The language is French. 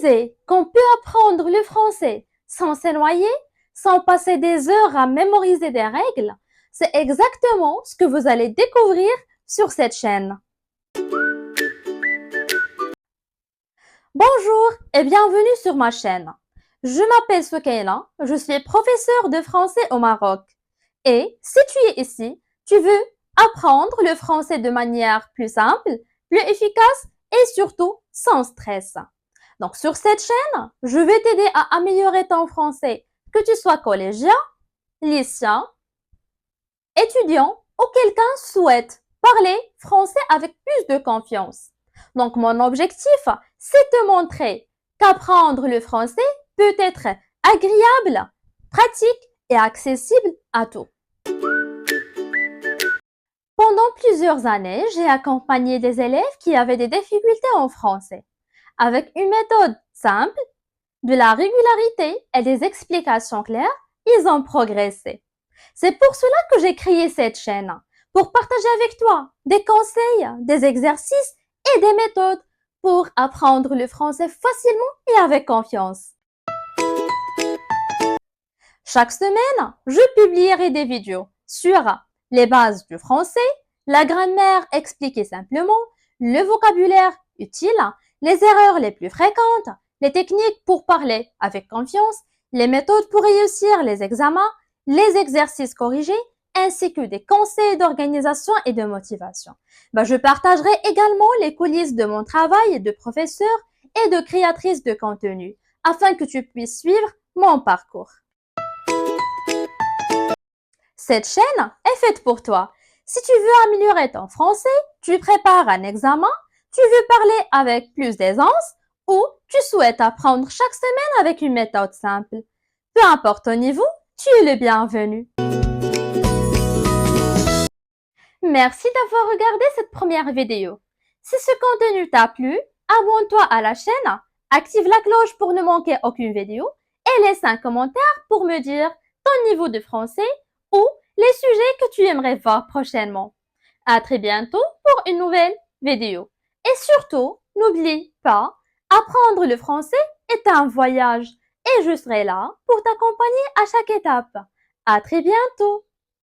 disais qu'on peut apprendre le français sans s'ennuyer, sans passer des heures à mémoriser des règles, c'est exactement ce que vous allez découvrir sur cette chaîne. Bonjour et bienvenue sur ma chaîne. Je m'appelle Soukaina, je suis professeure de français au Maroc. Et si tu es ici, tu veux apprendre le français de manière plus simple, plus efficace et surtout sans stress. Donc sur cette chaîne, je vais t'aider à améliorer ton français, que tu sois collégien, lycéen, étudiant ou quelqu'un souhaite parler français avec plus de confiance. Donc mon objectif, c'est de te montrer qu'apprendre le français peut être agréable, pratique et accessible à tous. Pendant plusieurs années, j'ai accompagné des élèves qui avaient des difficultés en français. Avec une méthode simple, de la régularité et des explications claires, ils ont progressé. C'est pour cela que j'ai créé cette chaîne, pour partager avec toi des conseils, des exercices et des méthodes pour apprendre le français facilement et avec confiance. Chaque semaine, je publierai des vidéos sur les bases du français, la grammaire expliquée simplement, le vocabulaire utile, les erreurs les plus fréquentes, les techniques pour parler avec confiance, les méthodes pour réussir les examens, les exercices corrigés, ainsi que des conseils d'organisation et de motivation. Je partagerai également les coulisses de mon travail de professeur et de créatrice de contenu, afin que tu puisses suivre mon parcours. Cette chaîne est faite pour toi. Si tu veux améliorer ton français, tu prépares un examen, tu veux parler avec plus d'aisance ou tu souhaites apprendre chaque semaine avec une méthode simple. Peu importe ton niveau, tu es le bienvenu. Merci d'avoir regardé cette première vidéo. Si ce contenu t'a plu, abonne-toi à la chaîne, active la cloche pour ne manquer aucune vidéo et laisse un commentaire pour me dire ton niveau de français ou les sujets que tu aimerais voir prochainement. À très bientôt pour une nouvelle vidéo. Et surtout, n'oublie pas, apprendre le français est un voyage et je serai là pour t'accompagner à chaque étape. À très bientôt.